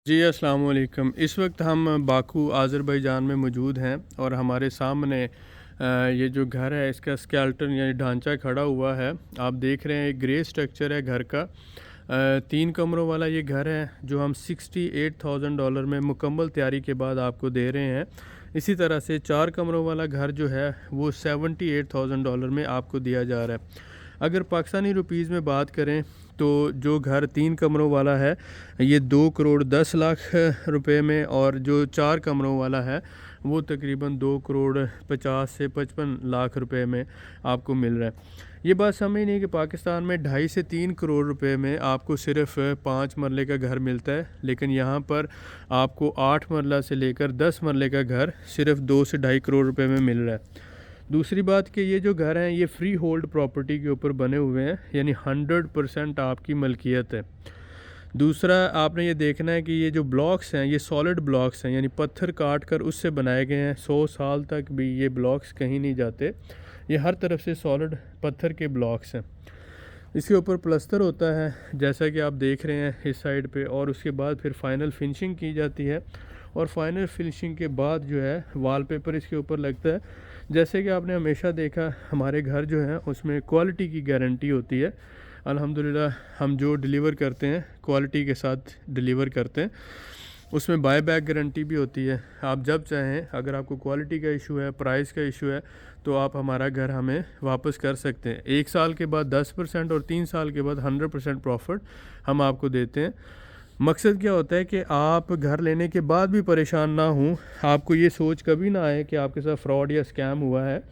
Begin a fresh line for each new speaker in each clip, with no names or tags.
जी, अस्सलाम वालेकुम। इस वक्त हम बाकू अज़रबैजान में मौजूद हैं और हमारे सामने ये जो घर है इसका स्केलेटन यानी ढांचा खड़ा हुआ है। आप देख रहे हैं एक ग्रे स्ट्रक्चर है घर का। 3 कमरों वाला ये घर है जो हम $68,000 में मुकम्मल तैयारी के बाद आपको दे रहे हैं। इसी तरह से 4 कमरों वाला घर जो है वो $78,000 में आपको दिया जा रहा है। अगर पाकिस्तानी रुपीज़ में बात करें तो जो घर 3 कमरों वाला है ये 2 करोड़ 10 लाख रुपए में, और जो 4 कमरों वाला है वो तकरीबन 2 करोड़ 50 से 55 लाख रुपए में आपको मिल रहा है। ये बात समझनी है कि पाकिस्तान में 2.5 से 3 करोड़ रुपए में आपको सिर्फ 5 मरले का घर मिलता है, लेकिन यहाँ पर आपको 8 मरला से लेकर 10 मरले का घर सिर्फ 2 से 2.5 करोड़ रुपए में मिल रहा है। दूसरी बात कि ये जो घर हैं ये फ्री होल्ड प्रॉपर्टी के ऊपर बने हुए हैं, यानी 100% आपकी मलकियत है। दूसरा आपने ये देखना है कि ये जो ब्लॉक्स हैं ये सॉलिड ब्लॉक्स हैं, यानी पत्थर काट कर उससे बनाए गए हैं। 100 साल तक भी ये ब्लॉक्स कहीं नहीं जाते। ये हर तरफ से सॉलिड पत्थर के ब्लॉक्स हैं। इसके ऊपर प्लस्तर होता है जैसा कि आप देख रहे हैं इस साइड पे, और उसके बाद फिर फाइनल फिनिशिंग की जाती है। और फाइनल फिनिशिंग के बाद जो है वॉलपेपर इसके ऊपर लगता है। जैसे कि आपने हमेशा देखा हमारे घर जो हैं उसमें क्वालिटी की गारंटी होती है। अल्हम्दुलिल्लाह हम जो डिलीवर करते हैं क्वालिटी के साथ डिलीवर करते हैं। उसमें बाय बैक गारंटी भी होती है। आप जब चाहें, अगर आपको क्वालिटी का इशू है, प्राइस का इशू है, तो आप हमारा घर हमें वापस कर सकते हैं। 1 साल के बाद 10% और 3 साल के बाद 100% प्रॉफिट हम आपको देते हैं। मकसद क्या होता है कि आप घर लेने के बाद भी परेशान ना हों, आपको ये सोच कभी ना आए कि आपके साथ फ्रॉड या स्कैम हुआ है।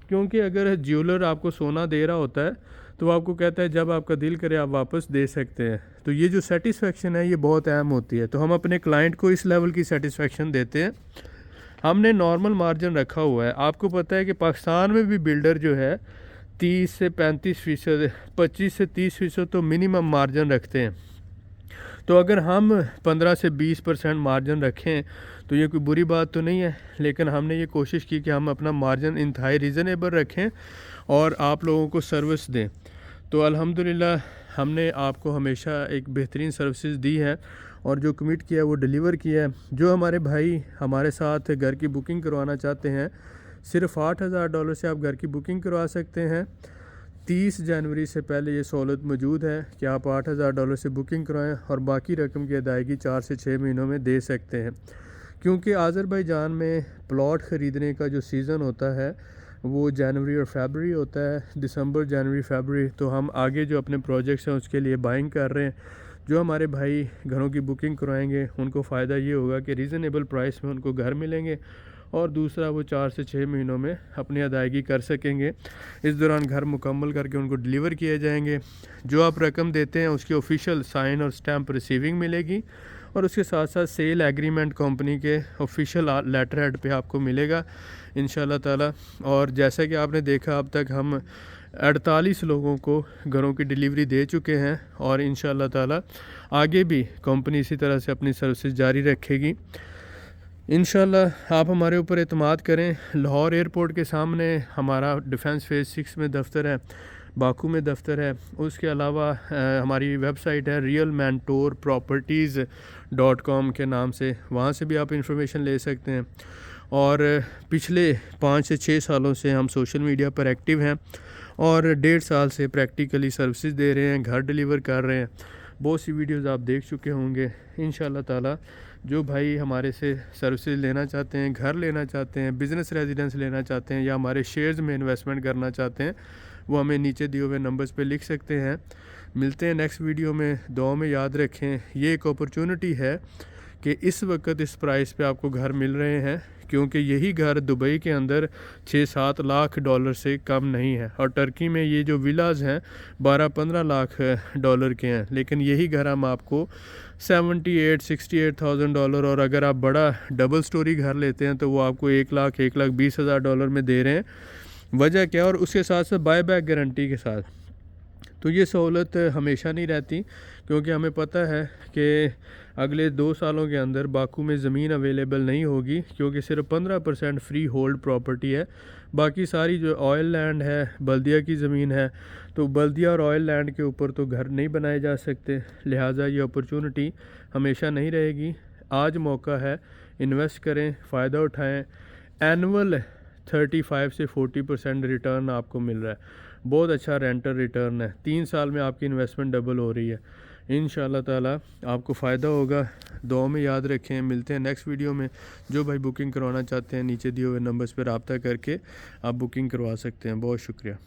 क्योंकि अगर ज्वेलर आपको सोना दे रहा होता है तो वो आपको कहता है जब आपका दिल करे आप वापस दे सकते हैं। तो ये जो सेटिस्फेक्शन है ये बहुत अहम होती है। तो हम अपने क्लाइंट को इस लेवल की सेटिस्फेक्शन देते हैं। हमने नॉर्मल मार्जिन रखा हुआ है। आपको पता है कि पाकिस्तान में भी बिल्डर जो है 30 से 35%, 25 से 30% तो मिनिमम मार्जिन रखते हैं। तो अगर हम 15 से 20% मार्जिन रखें तो ये कोई बुरी बात तो नहीं है, लेकिन हमने ये कोशिश की कि हम अपना मार्जिन इंतहाई रीज़नेबल रखें और आप लोगों को सर्विस दें। तो अल्हम्दुलिल्लाह हमने आपको हमेशा एक बेहतरीन सर्विसेज दी है और जो कमिट किया है वो डिलीवर किया है। जो हमारे भाई हमारे साथ घर की बुकिंग करवाना चाहते हैं, सिर्फ $8,000 से आप घर की बुकिंग करवा सकते हैं। 30 जनवरी से पहले ये सहूलत मौजूद है कि आप $8,000 से बुकिंग करवाएं और बाकी रकम की अदायगी 4 से 6 महीनों में दे सकते हैं। क्योंकि अज़रबैजान में प्लॉट ख़रीदने का जो सीज़न होता है वो जनवरी और फरवरी होता है, दिसंबर, जनवरी, फरवरी। तो हम आगे जो अपने प्रोजेक्ट्स हैं उसके लिए बाइंग कर रहे हैं। जो हमारे भाई घरों की बुकिंग करवाएंगे उनको फ़ायदा ये होगा कि रीज़नेबल प्राइस में उनको घर मिलेंगे, और दूसरा वो 4 से 6 महीनों में अपनी अदायगी कर सकेंगे। इस दौरान घर मुकम्मल करके उनको डिलीवर किए जाएंगे। जो आप रकम देते हैं उसकी ऑफिशियल साइन और स्टैंप रिसीविंग मिलेगी, और उसके साथ साथ सेल एग्रीमेंट कंपनी के ऑफिशियल लेटर हेड पे आपको मिलेगा इंशाल्लाह ताला। और जैसा कि आपने देखा अब तक हम 48 लोगों को घरों की डिलीवरी दे चुके हैं, और इंशाल्लाह ताला आगे भी कंपनी इसी तरह से अपनी सर्विसेज जारी रखेगी। इंशाल्लाह आप हमारे ऊपर एतमाद करें। लाहौर एयरपोर्ट के सामने हमारा डिफेंस फेज़ 6 में दफ्तर है, बाकू में दफ्तर है। उसके अलावा हमारी वेबसाइट है realmentorproperties.com के नाम से, वहाँ से भी आप इंफॉर्मेशन ले सकते हैं। और पिछले 5 से 6 सालों से हम सोशल मीडिया पर एक्टिव हैं और 1.5 साल से प्रैक्टिकली सर्विसेज दे रहे हैं, घर डिलीवर कर रहे हैं। बहुत सी वीडियोस आप देख चुके होंगे। इंशाल्लाह ताला जो भाई हमारे से सर्विसेज लेना चाहते हैं, घर लेना चाहते हैं, बिज़नेस रेजिडेंस लेना चाहते हैं, या हमारे शेयर्स में इन्वेस्टमेंट करना चाहते हैं, वो हमें नीचे दिए हुए नंबर्स पे लिख सकते हैं। मिलते हैं नेक्स्ट वीडियो में। दुआ में याद रखें ये एक अपॉर्चुनिटी है कि इस वक्त इस प्राइस पे आपको घर मिल रहे हैं, क्योंकि यही घर दुबई के अंदर 6-7 लाख डॉलर से कम नहीं है, और टर्की में ये जो विलाज हैं 12-15 लाख डॉलर के हैं। लेकिन यही घर हम आपको 78-68,000 डॉलर, और अगर आप बड़ा डबल स्टोरी घर लेते हैं तो वो आपको 1,20,000 डॉलर में दे रहे हैं। वजह क्या? और उसके साथ साथ बाय बैक गारंटी के साथ। तो ये सहूलत हमेशा नहीं रहती, क्योंकि हमें पता है कि अगले 2 सालों के अंदर बाकू में ज़मीन अवेलेबल नहीं होगी, क्योंकि सिर्फ 15% फ्री होल्ड प्रॉपर्टी है। बाकी सारी जो ऑयल लैंड है, बल्दिया की ज़मीन है, तो बल्दिया और ऑयल लैंड के ऊपर तो घर नहीं बनाए जा सकते। लिहाजा ये अपॉर्चुनिटी हमेशा नहीं रहेगी। आज मौका है, इन्वेस्ट करें, फ़ायदा उठाएं। एनुअल 35 से 40% रिटर्न आपको मिल रहा है। बहुत अच्छा रेंटल रिटर्न है। 3 साल में आपकी इन्वेस्टमेंट डबल हो रही है। इंशाल्लाह ताला आपको फ़ायदा होगा। दुआ में याद रखें। मिलते हैं नेक्स्ट वीडियो में। जो भाई बुकिंग करवाना चाहते हैं नीचे दिए हुए नंबर्स पर रब्ता करके आप बुकिंग करवा सकते हैं। बहुत शुक्रिया।